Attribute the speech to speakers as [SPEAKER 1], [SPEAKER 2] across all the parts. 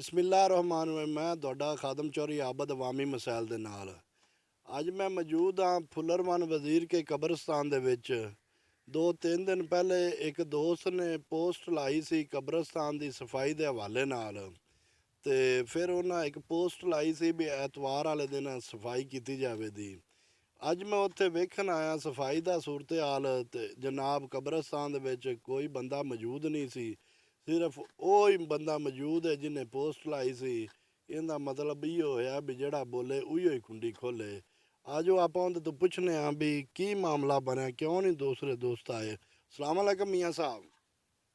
[SPEAKER 1] ਬਿਸਮਿਲ੍ਲਾ ਰਹਿਮਾਨ ਰਹੀਮ। ਮੈਂ ਤੁਹਾਡਾ ਖਾਦਮ ਚੌਰੀ ਆਬਦ ਅਵਾਮੀ ਮਸਾਇਲ ਦੇ ਨਾਲ ਅੱਜ ਮੈਂ ਮੌਜੂਦ ਹਾਂ ਫੁੱਲਰਮਨ ਵਜ਼ੀਰ ਕੇ ਕਬਰਸਤਾਨ ਦੇ ਵਿੱਚ। 2-3 ਦਿਨ ਪਹਿਲੇ ਇੱਕ ਦੋਸਤ ਨੇ ਪੋਸਟ ਲਾਈ ਸੀ ਕਬਰਸਤਾਨ ਦੀ ਸਫਾਈ ਦੇ ਹਵਾਲੇ ਨਾਲ, ਤੇ ਫਿਰ ਉਹਨਾਂ ਇੱਕ ਪੋਸਟ ਲਾਈ ਸੀ ਵੀ ਐਤਵਾਰ ਵਾਲੇ ਦਿਨ ਸਫਾਈ ਕੀਤੀ ਜਾਵੇ ਦੀ। ਅੱਜ ਮੈਂ ਉੱਥੇ ਵੇਖਣ ਆਇਆ ਸਫਾਈ ਦਾ ਸੂਰਤ ਹਾਲ, ਤੇ ਜਨਾਬ ਕਬਰਸਤਾਨ ਦੇ ਵਿੱਚ ਕੋਈ ਬੰਦਾ ਮੌਜੂਦ ਨਹੀਂ ਸੀ। ਸਿਰਫ ਉਹ ਹੀ ਬੰਦਾ ਮੌਜੂਦ ਹੈ ਜਿਹਨੇ ਪੋਸਟ ਲਾਈ ਸੀ। ਇਹਦਾ ਮਤਲਬ ਇਹ ਹੋਇਆ ਵੀ ਜਿਹੜਾ ਬੋਲੇ ਉਹੀਓ ਹੀ ਕੁੰਡੀ ਖੋਲੇ। ਆਜੋ ਆਪਾਂ ਉਹਦੇ ਤੋਂ ਪੁੱਛਨੇ ਹਾਂ ਵੀ ਕੀ ਮਾਮਲਾ ਬਣਿਆ, ਕਿਉਂ ਨਹੀਂ ਦੂਸਰੇ ਦੋਸਤ ਆਏ। ਸਲਾਮ ਅਲੈਕਮ ਮੀਆਂ ਸਾਹਿਬ।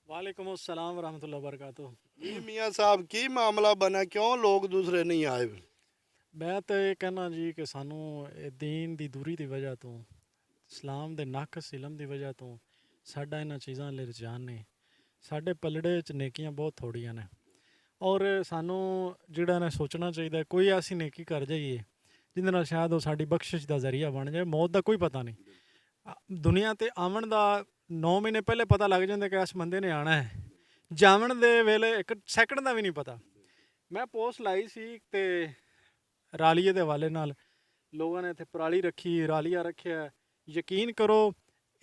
[SPEAKER 2] वालेकुम अस्सलाम वरहमतुल्लाहि वबरकातुह।
[SPEAKER 1] ਜੀ ਮੀਆਂ ਸਾਹਿਬ, ਕੀ ਮਾਮਲਾ ਬਣਿਆ, ਕਿਉਂ ਲੋਕ ਦੂਸਰੇ ਨਹੀਂ ਆਏ?
[SPEAKER 2] मैं तो ये कहना जी कि सानू दीन ਦੀ ਦੂਰੀ ਦੀ ਵਜ੍ਹਾ ਤੋਂ, ਇਸਲਾਮ ਦੇ ਨਕਸ ਇਲਮ ਦੀ ਵਜ੍ਹਾ ਤੋਂ ਸਾਡਾ ਇਹਨਾਂ ਚੀਜ਼ਾਂ ਲਈ ਰੁਝਾਨ ਨੇ। ਸਾਡੇ ਪਲੜੇ 'ਚ ਨੇਕੀਆਂ ਬਹੁਤ ਥੋੜੀਆਂ ਨੇ ਔਰ ਸਾਨੂੰ ਜਿਹੜਾ ਨੇ ਸੋਚਣਾ ਚਾਹੀਦਾ ਕੋਈ ਐਸੀ ਨੇਕੀ ਕਰ ਜਾਈਏ ਜਿਹਦੇ ਨਾਲ ਸ਼ਾਇਦ ਉਹ ਸਾਡੀ ਬਖਸ਼ਿਸ਼ ਦਾ ਜ਼ਰੀਆ ਬਣ ਜਾਏ। ਮੌਤ ਦਾ ਕੋਈ ਪਤਾ ਨਹੀਂ, ਦੁਨੀਆ ਤੇ ਆਉਣ ਦਾ 9 ਮਹੀਨੇ ਪਹਿਲੇ ਪਤਾ ਲੱਗ ਜਾਂਦਾ ਕਿ ਇਸ ਬੰਦੇ ਨੇ ਆਉਣਾ ਹੈ। ਜਾਵਣ ਦੇ ਵੇਲੇ 1 ਸੈਕਿੰਡ ਦਾ ਵੀ ਨਹੀਂ ਪਤਾ। ਮੈਂ ਪੋਸਟ ਲਾਈ ਸੀ ਤੇ ਰਾਲੀਏ ਦੇ ਹਵਾਲੇ ਨਾਲ ਲੋਕਾਂ ਨੇ ਇੱਥੇ ਪਰਾਲੀ ਰੱਖੀ, ਰਾਲੀਆ ਰੱਖਿਆ। ਯਕੀਨ ਕਰੋ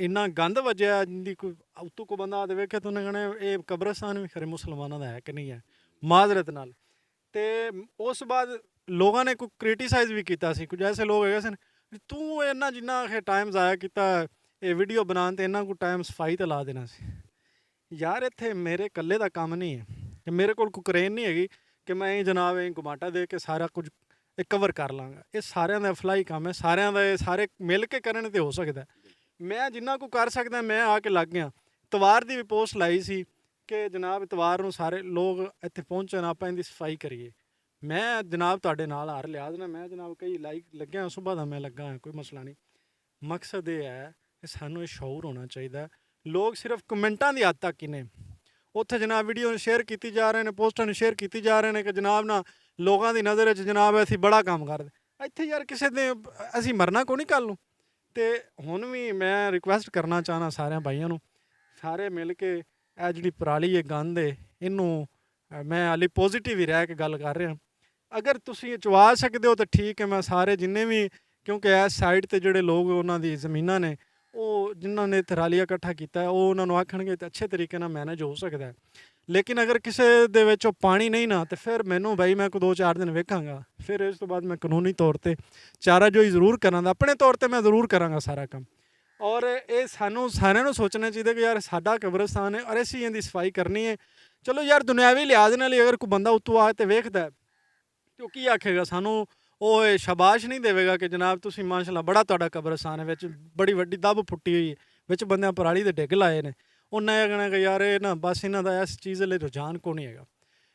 [SPEAKER 2] ਇੰਨਾ ਗੰਦ ਵੱਜਿਆ ਜਿੰਦੀ ਕੋਈ ਉੱਤੋਂ ਕੋ ਬੰਦਾ ਦੇ ਵੇਖੇ ਤਾਂ ਉਹਨੇ ਕਹਿਣਾ ਇਹ ਕਬਰਸਤਾਨ ਵੀ ਖਰੇ ਮੁਸਲਮਾਨਾਂ ਦਾ ਹੈ ਕਿ ਨਹੀਂ ਹੈ, ਮਾਜ਼ਰਤ ਨਾਲ। ਤੇ ਉਸ ਬਾਅਦ ਲੋਕਾਂ ਨੇ ਕੋਈ ਕ੍ਰਿਟੀਸਾਈਜ਼ ਵੀ ਕੀਤਾ ਸੀ। ਕੁਝ ਐਸੇ ਲੋਕ ਹੈਗੇ ਸਨ, ਤੂੰ ਇੰਨਾ ਜਿੰਨਾ ਟਾਈਮ ਜ਼ਾਇਆ ਕੀਤਾ ਇਹ ਵੀਡੀਓ ਬਣਾਉਣ ਤੇ ਇੰਨਾ ਕੁ ਟਾਈਮ ਸਫਾਈ ਤੇ ਲਾ ਦੇਣਾ ਸੀ। ਯਾਰ ਇੱਥੇ ਮੇਰੇ ਇਕੱਲੇ ਦਾ ਕੰਮ ਨਹੀਂ ਹੈ ਕਿ ਮੇਰੇ ਕੋਲ ਕੋਈ ਕਰੇਨ ਨਹੀਂ ਹੈਗੀ ਕਿ ਮੈਂ ਇਹ ਜਨਾਬ ਇਹ ਗੁਮਾਟਾ ਦੇ ਕੇ ਸਾਰਾ ਕੁਝ ਇਹ ਕਵਰ ਕਰ ਲਾਂਗਾ। ਇਹ ਸਾਰਿਆਂ ਦਾ ਫਲਾਈ ਕੰਮ ਹੈ, ਸਾਰਿਆਂ ਦਾ, ਇਹ ਸਾਰੇ ਮਿਲ ਕੇ ਕਰਨ ਤੇ ਹੋ ਸਕਦਾ। ਮੈਂ ਜਿੰਨਾ ਕੁ ਕਰ ਸਕਦਾ ਮੈਂ ਆ ਕੇ ਲੱਗ ਗਿਆ। ਇਤਵਾਰ ਦੀ ਵੀ ਪੋਸਟ ਲਾਈ ਸੀ ਕਿ ਜਨਾਬ ਇਤਵਾਰ ਨੂੰ ਸਾਰੇ ਲੋਕ ਇੱਥੇ ਪਹੁੰਚਣ, ਆਪਾਂ ਇਹਦੀ ਸਫਾਈ ਕਰੀਏ। ਮੈਂ ਜਨਾਬ ਤੁਹਾਡੇ ਨਾਲ ਹਰ ਲਿਹਾਜ਼ ਨਾਲ ਮੈਂ ਜਨਾਬ ਕਈ ਲਾਈਕ ਲੱਗਿਆ, ਸੁਬਾਹ ਦਾ ਮੈਂ ਲੱਗਾ ਹਾਂ, ਕੋਈ ਮਸਲਾ ਨਹੀਂ। ਮਕਸਦ ਇਹ ਹੈ ਕਿ ਸਾਨੂੰ ਇਹ ਸ਼ਊਰ ਹੋਣਾ ਚਾਹੀਦਾ। ਲੋਕ ਸਿਰਫ ਕਮੈਂਟਾਂ ਦੀ ਹੱਦ ਤੱਕ ਹੀ ਨੇ। ਉੱਥੇ ਜਨਾਬ ਵੀਡੀਓ ਨੂੰ ਸ਼ੇਅਰ ਕੀਤੀ ਜਾ ਰਹੇ ਨੇ, ਪੋਸਟਾਂ ਨੂੰ ਸ਼ੇਅਰ ਕੀਤੀ ਜਾ ਰਹੇ ਨੇ ਕਿ ਜਨਾਬ ਨਾ ਲੋਕਾਂ ਦੀ ਨਜ਼ਰ 'ਚ ਜਨਾਬ ਅਸੀਂ ਬੜਾ ਕੰਮ ਕਰਦੇ। ਇੱਥੇ ਯਾਰ ਕਿਸੇ ਦੇ ਅਸੀਂ ਮਰਨਾ ਕੋਈ ਨਹੀਂ ਕੱਲ੍ਹ ਨੂੰ। ਤੇ ਹੁਣ ਵੀ ਮੈਂ ਰਿਕੁਐਸਟ ਕਰਨਾ ਚਾਹੁੰਦਾ ਸਾਰਿਆਂ ਭਾਈਆਂ ਨੂੰ, ਸਾਰੇ ਮਿਲ ਕੇ ਇਹ ਜਿਹੜੀ ਪਰਾਲੀ ਇਹ ਗੰਦ ਹੈ ਇਹਨੂੰ, ਮੈਂ ਹਾਲੇ ਪੋਜ਼ੀਟਿਵ ਹੀ ਰਹਿ ਕੇ ਗੱਲ ਕਰ ਰਿਹਾ। ਅਗਰ ਤੁਸੀਂ ਚਵਾ ਸਕਦੇ ਹੋ ਤਾਂ ਠੀਕ ਹੈ। ਮੈਂ ਸਾਰੇ ਜਿੰਨੇ ਵੀ, ਕਿਉਂਕਿ ਇਸ ਸਾਈਡ 'ਤੇ ਜਿਹੜੇ ਲੋਕ ਉਹਨਾਂ ਦੀ ਜ਼ਮੀਨਾਂ ਨੇ, ਉਹ ਜਿਨ੍ਹਾਂ ਨੇ ਥਰਾਲੀਆ ਇਕੱਠਾ ਕੀਤਾ ਉਹ ਉਹਨਾਂ ਨੂੰ ਆਖਣਗੇ ਤਾਂ ਅੱਛੇ ਤਰੀਕੇ ਨਾਲ ਮੈਨੇਜ ਹੋ ਸਕਦਾ ਹੈ। ਲੇਕਿਨ ਅਗਰ ਕਿਸੇ ਦੇ ਵਿੱਚ ਉਹ ਪਾਣੀ ਨਹੀਂ ਨਾ, ਤਾਂ ਫਿਰ ਮੈਨੂੰ ਬਾਈ ਮੈਂ ਕੋਈ 2-4 ਦਿਨ ਵੇਖਾਂਗਾ। ਫਿਰ ਇਸ ਤੋਂ ਬਾਅਦ ਮੈਂ ਕਾਨੂੰਨੀ ਤੌਰ 'ਤੇ ਚਾਰਾਜੋਈ ਜ਼ਰੂਰ ਕਰਾਂਗਾ, ਆਪਣੇ ਤੌਰ 'ਤੇ ਮੈਂ ਜ਼ਰੂਰ ਕਰਾਂਗਾ ਸਾਰਾ ਕੰਮ। ਔਰ ਇਹ ਸਾਨੂੰ ਸਾਰਿਆਂ ਨੂੰ ਸੋਚਣਾ ਚਾਹੀਦਾ ਕਿ ਯਾਰ ਸਾਡਾ ਕਬਰਸਤਾਨ ਹੈ ਔਰ ਅਸੀਂ ਇਹਦੀ ਸਫਾਈ ਕਰਨੀ ਹੈ। ਚਲੋ ਯਾਰ ਦੁਨਿਆਵੀ ਲਿਹਾਜ਼ ਨਾਲ ਅਗਰ ਕੋਈ ਬੰਦਾ ਉੱਤੋਂ ਆ ਕੇ ਵੇਖਦਾ ਤੇ ਉਹ ਕੀ ਆਖੇਗਾ, ਸਾਨੂੰ ਉਹ ਸ਼ਾਬਾਸ਼ ਨਹੀਂ ਦੇਵੇਗਾ ਕਿ ਜਨਾਬ ਤੁਸੀਂ ਮਾਸ਼ਾਅੱਲਾ ਬੜਾ ਤੁਹਾਡਾ ਕਬਰਸਤਾਨ ਹੈ, ਵਿੱਚ ਬੜੀ ਵੱਡੀ ਦੱਬ ਫੁੱਟੀ ਹੋਈ ਹੈ, ਵਿੱਚ ਬੰਦਿਆਂ ਪਰਾਲੀ ਦੇ ਡਿੱਗ ਲਾਏ ਨੇ। ਉਹਨਾਂ ਇਹ ਕਹਿਣਾ ਕਿ ਯਾਰ ਇਹ ਨਾ ਬਸ ਇਹਨਾਂ ਦਾ ਇਸ ਚੀਜ਼ ਲਈ ਰੁਝਾਨ ਕੋ ਨਹੀਂ ਹੈਗਾ।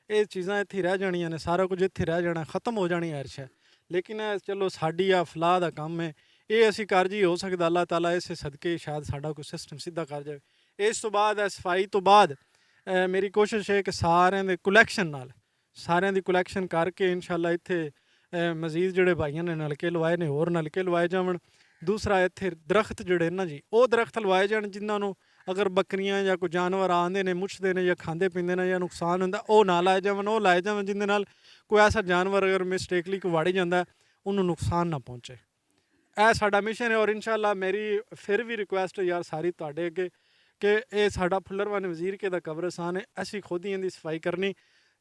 [SPEAKER 2] ਇਹ ਚੀਜ਼ਾਂ ਇੱਥੇ ਰਹਿ ਜਾਣੀਆਂ ਨੇ, ਸਾਰਾ ਕੁਝ ਇੱਥੇ ਰਹਿ ਜਾਣਾ, ਖ਼ਤਮ ਹੋ ਜਾਣੀ ਅਰਸ਼ ਹੈ। ਲੇਕਿਨ ਚਲੋ ਸਾਡੀ ਆ ਫਲਾਹ ਦਾ ਕੰਮ ਹੈ, ਇਹ ਅਸੀਂ ਕਰ ਜੀ। ਹੋ ਸਕਦਾ ਅੱਲਾਹ ਤਾਲਾ ਇਸੇ ਸਦਕੇ ਸ਼ਾਇਦ ਸਾਡਾ ਕੋਈ ਸਿਸਟਮ ਸਿੱਧਾ ਕਰ ਜਾਵੇ। ਇਸ ਤੋਂ ਬਾਅਦ ਸਫਾਈ ਤੋਂ ਬਾਅਦ ਮੇਰੀ ਕੋਸ਼ਿਸ਼ ਹੈ ਕਿ ਸਾਰਿਆਂ ਦੇ ਕੁਲੈਕਸ਼ਨ ਨਾਲ, ਸਾਰਿਆਂ ਦੀ ਕੁਲੈਕਸ਼ਨ ਕਰਕੇ ਇਨਸ਼ਾਅੱਲਾ ਇੱਥੇ ਮਜ਼ੀਦ ਜਿਹੜੇ ਭਾਈਆਂ ਨੇ ਨਲਕੇ ਲਵਾਏ ਨੇ ਹੋਰ ਨਲਕੇ ਲਵਾਏ ਜਾਵਣ। ਦੂਸਰਾ ਇੱਥੇ ਦਰਖਤ ਜਿਹੜੇ ਨਾ ਜੀ, ਉਹ ਦਰਖਤ ਲਵਾਏ ਜਾਣ ਜਿਨ੍ਹਾਂ ਨੂੰ ਅਗਰ ਬੱਕਰੀਆਂ ਜਾਂ ਕੋਈ ਜਾਨਵਰ ਆਉਂਦੇ ਨੇ, ਮੁੱਛਦੇ ਨੇ ਜਾਂ ਖਾਂਦੇ ਪੀਂਦੇ ਨੇ ਜਾਂ ਨੁਕਸਾਨ ਹੁੰਦਾ, ਉਹ ਨਾ ਲਾਏ ਜਾਵਣ। ਉਹ ਲਾਏ ਜਾਵਣ ਜਿਹਦੇ ਨਾਲ ਕੋਈ ਐਸਾ ਜਾਨਵਰ ਅਗਰ ਮਿਸਟੇਕਲੀ ਕੋਈ ਵੜ ਜਾਂਦਾ ਉਹਨੂੰ ਨੁਕਸਾਨ ਨਾ ਪਹੁੰਚੇ। ਇਹ ਸਾਡਾ ਮਿਸ਼ਨ ਹੈ। ਔਰ ਇਨਸ਼ਾਅੱਲਾ ਮੇਰੀ ਫਿਰ ਵੀ ਰਿਕੁਐਸਟ ਯਾਰ ਸਾਰੀ ਤੁਹਾਡੇ ਅੱਗੇ ਕਿ ਇਹ ਸਾਡਾ ਫੁੱਲਰਮਨ ਵਜ਼ੀਰ ਕੇ ਦਾ ਕਬਰਸਤਾਨ ਹੈ, ਅਸੀਂ ਖੁਦ ਹੀ ਇਹਦੀ ਸਫਾਈ ਕਰਨੀ।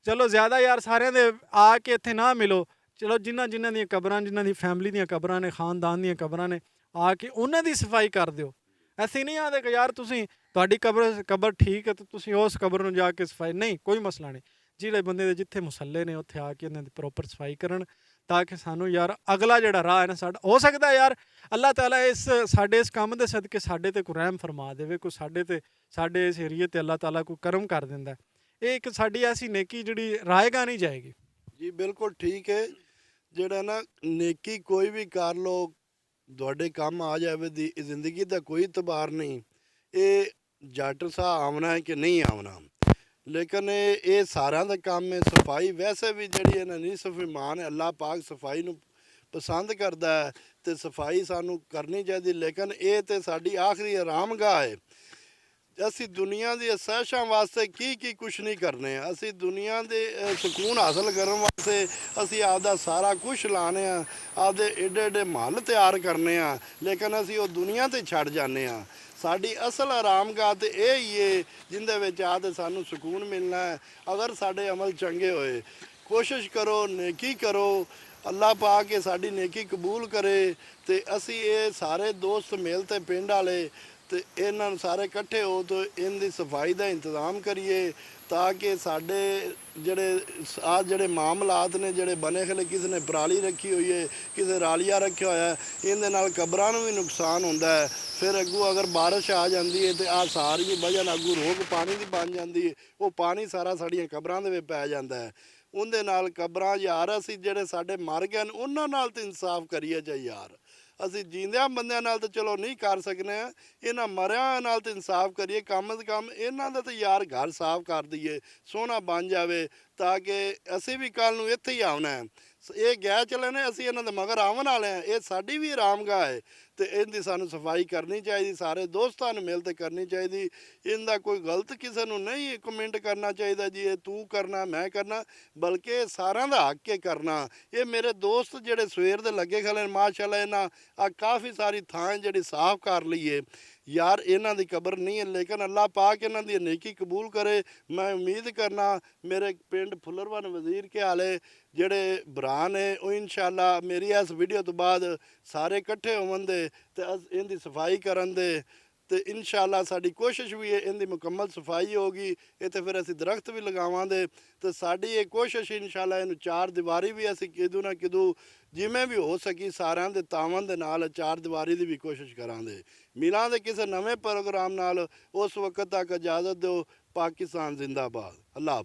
[SPEAKER 2] ਚਲੋ ਜ਼ਿਆਦਾ ਯਾਰ ਸਾਰਿਆਂ ਦੇ ਆ ਕੇ ਇੱਥੇ ਨਾ ਮਿਲੋ, ਚਲੋ ਜਿਨ੍ਹਾਂ ਦੀਆਂ ਕਬਰਾਂ, ਜਿਨ੍ਹਾਂ ਦੀ ਫੈਮਿਲੀ ਦੀਆਂ ਕਬਰਾਂ ਨੇ, ਖਾਨਦਾਨ ਦੀਆਂ ਕਬਰਾਂ ਨੇ, ਆ ਕੇ ਉਹਨਾਂ ਦੀ ਸਫਾਈ ਕਰ ਦਿਓ। ਅਸੀਂ ਨਹੀਂ ਆਖਦੇ ਕਿ ਯਾਰ ਤੁਸੀਂ ਤੁਹਾਡੀ ਕਬਰ ਠੀਕ ਹੈ ਤਾਂ ਤੁਸੀਂ ਉਸ ਕਬਰ ਨੂੰ ਜਾ ਕੇ ਸਫਾਈ, ਨਹੀਂ, ਕੋਈ ਮਸਲਾ ਨਹੀਂ। ਜਿਹੜੇ ਬੰਦੇ ਦੇ ਜਿੱਥੇ ਮੁਸੱਲੇ ਨੇ ਉੱਥੇ ਆ ਕੇ ਉਹਨਾਂ ਦੀ ਪ੍ਰੋਪਰ ਸਫਾਈ ਕਰਨ, ਤਾਂ ਕਿ ਸਾਨੂੰ ਯਾਰ ਅਗਲਾ ਜਿਹੜਾ ਰਾਹ ਹੈ ਨਾ ਸਾਡਾ, ਹੋ ਸਕਦਾ ਯਾਰ ਅੱਲਾਹ ਤਾਲਾ ਸਾਡੇ ਇਸ ਕੰਮ ਦੇ ਸਦਕੇ ਸਾਡੇ 'ਤੇ ਕੋਈ ਰਹਿਮ ਫਰਮਾ ਦੇਵੇ, ਕੋਈ ਸਾਡੇ ਇਸ ਏਰੀਏ 'ਤੇ ਅੱਲਾਹ ਤਾਲਾ ਕੋਈ ਕਰਮ ਕਰ ਦਿੰਦਾ। ਇਹ ਇੱਕ ਸਾਡੀ ਐਸੀ ਨੇਕੀ ਜਿਹੜੀ ਰਾਏਗਾ ਨਹੀਂ ਜਾਏਗੀ।
[SPEAKER 1] ਜੀ ਬਿਲਕੁਲ ਠੀਕ ਹੈ। ਜਿਹੜਾ ਨਾ ਨੇਕੀ ਕੋਈ ਵੀ ਕਰ ਲੋ, ਤੁਹਾਡੇ ਕੰਮ ਆ ਜਾਵੇ ਦੀ ਜ਼ਿੰਦਗੀ ਦਾ ਕੋਈ ਇਤਬਾਰ ਨਹੀਂ। ਇਹ ਜੱਟ ਸਾਹ ਆਉਣਾ ਹੈ ਕਿ ਨਹੀਂ ਆਉਣਾ, ਲੇਕਿਨ ਇਹ ਸਾਰਿਆਂ ਦਾ ਕੰਮ ਹੈ। ਸਫਾਈ ਵੈਸੇ ਵੀ ਜਿਹੜੀ ਇਹਨਾਂ ਨਿਸਫ ਇਮਾਨ ਹੈ, ਅੱਲਾਹ ਪਾਕ ਸਫਾਈ ਨੂੰ ਪਸੰਦ ਕਰਦਾ ਹੈ ਤੇ ਸਫਾਈ ਸਾਨੂੰ ਕਰਨੀ ਚਾਹੀਦੀ। ਲੇਕਿਨ ਇਹ ਤੇ ਸਾਡੀ ਆਖਰੀ ਆਰਾਮਗਾਹ ਹੈ। ਅਸੀਂ ਦੁਨੀਆ ਦੀ ਅਸਾਇਸ਼ਾਂ ਵਾਸਤੇ ਕੀ ਕੁਛ ਨਹੀਂ ਕਰਨੇ ਆ। ਅਸੀਂ ਦੁਨੀਆ ਦੇ ਸਕੂਨ ਹਾਸਲ ਕਰਨ ਵਾਸਤੇ ਅਸੀਂ ਆਪਦਾ ਸਾਰਾ ਕੁਛ ਲਾਣੇ ਆ, ਆਪਦੇ ਏਡੇ ਏਡੇ ਮਹੱਲ ਤਿਆਰ ਕਰਨੇ ਆ, ਲੇਕਿਨ ਅਸੀਂ ਉਹ ਦੁਨੀਆ ਤੇ ਛੱਡ ਜਾਂਦੇ ਆ। ਸਾਡੀ ਅਸਲ ਆਰਾਮਗਾਹ ਤੇ ਇਹ ਹੀ ਏ ਜਿੰਦੇ ਵਿੱਚ ਆ ਤੇ ਸਾਨੂੰ ਸਕੂਨ ਮਿਲਣਾ ਹੈ। ਅਗਰ ਸਾਡੇ ਅਮਲ ਚੰਗੇ ਹੋਏ, ਕੋਸ਼ਿਸ਼ ਕਰੋ, ਨੇਕੀ ਕਰੋ, ਅੱਲਾ ਪਾ ਕੇ ਸਾਡੀ ਨੇਕੀ ਕਬੂਲ ਕਰੇ। ਤੇ ਅਸੀਂ ਇਹ ਸਾਰੇ ਦੋਸਤ ਮਿਲ ਤੇ ਪਿੰਡ ਵਾਲੇ ਤੇ ਇਹਨਾਂ ਨੂੰ ਸਾਰੇ ਇਕੱਠੇ ਹੋ ਤੇ ਇਹਦੀ ਸਫਾਈ ਦਾ ਇੰਤਜ਼ਾਮ ਕਰੀਏ, ਤਾਂ ਕਿ ਸਾਡੇ ਜਿਹੜੇ ਮਾਮਲਾਤ ਨੇ, ਜਿਹੜੇ ਬਣੇ ਖਲੇ, ਕਿਸੇ ਨੇ ਪਰਾਲੀ ਰੱਖੀ ਹੋਈ ਹੈ, ਕਿਸੇ ਰਾਲੀਆ ਰੱਖਿਆ ਹੋਇਆ ਹੈ, ਇਹਦੇ ਨਾਲ ਕਬਰਾਂ ਨੂੰ ਵੀ ਨੁਕਸਾਨ ਹੁੰਦਾ ਹੈ। ਫਿਰ ਅੱਗੋਂ ਅਗਰ ਬਾਰਿਸ਼ ਆ ਜਾਂਦੀ ਹੈ ਤੇ ਆ ਸਾਰੀ ਵਜ੍ਹਾ ਨਾਲ ਅੱਗੋਂ ਰੋਗ ਪਾਣੀ ਦੀ ਬਣ ਜਾਂਦੀ ਹੈ, ਉਹ ਪਾਣੀ ਸਾਰਾ ਸਾਡੀਆਂ ਕਬਰਾਂ ਦੇ ਵਿੱਚ ਪੈ ਜਾਂਦਾ ਹੈ। ਉਹਦੇ ਨਾਲ ਕਬਰਾਂ ਯਾਰ, ਅਸੀਂ ਜਿਹੜੇ ਸਾਡੇ ਮਰ ਗਏ ਨੇ ਉਹਨਾਂ ਨਾਲ ਤਾਂ ਇਨਸਾਫ ਕਰੀਏ ਜੇ ਯਾਰ। ਅਸੀਂ ਜੀਂਦਿਆਂ ਬੰਦਿਆਂ ਨਾਲ ਤਾਂ ਚਲੋ ਨਹੀਂ ਕਰ ਸਕਨੇ ਆ, ਇਹਨਾਂ ਮਰਿਆਂ ਨਾਲ ਤਾਂ ਇਨਸਾਫ ਕਰੀਏ। ਕਮ ਸੇ ਕਮ ਇਹਨਾਂ ਦਾ ਤਾਂ ਯਾਰ ਘਰ ਸਾਫ਼ ਕਰ ਦਈਏ, ਸੋਹਣਾ ਬਣ ਜਾਵੇ, ਤਾਂ ਕਿ ਅਸੀਂ ਵੀ ਕੱਲ ਨੂੰ ਇੱਥੇ ਹੀ ਆਉਣਾ ਹੈ। ਇਹ ਗਏ ਚਲੇ ਨੇ, ਅਸੀਂ ਇਹਨਾਂ ਦੇ ਮਗਰ ਆਉਣ ਵਾਲੇ ਹਾਂ। ਇਹ ਸਾਡੀ ਵੀ ਆਰਾਮਗਾਹ ਹੈ ਤੇ ਇਹਦੀ ਸਾਨੂੰ ਸਫਾਈ ਕਰਨੀ ਚਾਹੀਦੀ, ਸਾਰੇ ਦੋਸਤਾਂ ਨੂੰ ਮਿਲ ਕੇ ਕਰਨੀ ਚਾਹੀਦੀ। ਇਹਦਾ ਕੋਈ ਗਲਤ ਕਿਸੇ ਨੂੰ ਨਹੀਂ ਕਮੈਂਟ ਕਰਨਾ ਚਾਹੀਦਾ ਜੀ ਇਹ ਤੂੰ ਕਰਨਾ ਮੈਂ ਕਰਨਾ, ਬਲਕਿ ਇਹ ਸਾਰਿਆਂ ਦਾ ਹੱਕ ਹੈ ਕਰਨਾ। ਇਹ ਮੇਰੇ ਦੋਸਤ ਜਿਹੜੇ ਸਵੇਰ ਦੇ ਲੱਗੇ ਖਲੇ ਨੇ, ਮਾਸ਼ਾਅੱਲਾ ਇਹਨਾਂ ਆ ਕਾਫੀ ਸਾਰੀ ਥਾਂ ਜਿਹੜੀ ਸਾਫ਼ ਕਰ ਲਈਏ ਯਾਰ। ਇਹਨਾਂ ਦੀ ਕਬਰ ਨਹੀਂ ਹੈ, ਲੇਕਿਨ ਅੱਲਾ ਪਾਕ ਇਹਨਾਂ ਦੀ ਨੇਕੀ ਕਬੂਲ ਕਰੇ। ਮੈਂ ਉਮੀਦ ਕਰਨਾ ਮੇਰੇ ਪਿੰਡ ਫੁੱਲਰਵਨ ਵਜ਼ੀਰ ਕੇ ਹਾਲੇ ਜਿਹੜੇ ਭਰਾ ਨੇ ਉਹ ਇਨਸ਼ਾਅੱਲਾ ਮੇਰੀ ਇਸ ਵੀਡੀਓ ਤੋਂ ਬਾਅਦ ਸਾਰੇ ਇਕੱਠੇ ਹੋਵਣ ਦੇ ਤੇ ਇਹਦੀ ਸਫਾਈ ਕਰਨ ਦੇ, ਤੇ ਇਨਸ਼ਾਅੱਲਾ ਸਾਡੀ ਕੋਸ਼ਿਸ਼ ਵੀ ਹੈ ਇਹਦੀ ਮੁਕੰਮਲ ਸਫਾਈ ਹੋਗੀ। ਇੱਥੇ ਫਿਰ ਅਸੀਂ ਦਰਖਤ ਵੀ ਲਗਾਵਾਂਗੇ ਤੇ ਸਾਡੀ ਇਹ ਕੋਸ਼ਿਸ਼ ਇਨਸ਼ਾਅੱਲਾ ਇਹਨੂੰ ਚਾਰ ਦੀਵਾਰੀ ਵੀ ਅਸੀਂ ਕਿਦੋਂ ਨਾ ਕਿਦੋਂ ਜਿਵੇਂ ਵੀ ਹੋ ਸਕੀ ਸਾਰਿਆਂ ਦੇ ਤਾਵਨ ਦੇ ਨਾਲ ਚਾਰ ਦੀਵਾਰੀ ਦੀ ਵੀ ਕੋਸ਼ਿਸ਼ ਕਰਾਂਗੇ। ਮਿਲਾਂਗੇ ਕਿਸੇ ਨਵੇਂ ਪ੍ਰੋਗਰਾਮ ਨਾਲ, ਉਸ ਵਕਤ ਤੱਕ ਇਜਾਜ਼ਤ ਦਿਓ। ਪਾਕਿਸਤਾਨ ਜ਼ਿੰਦਾਬਾਦ। ਅੱਲਾ ਹਾਫਿਜ਼।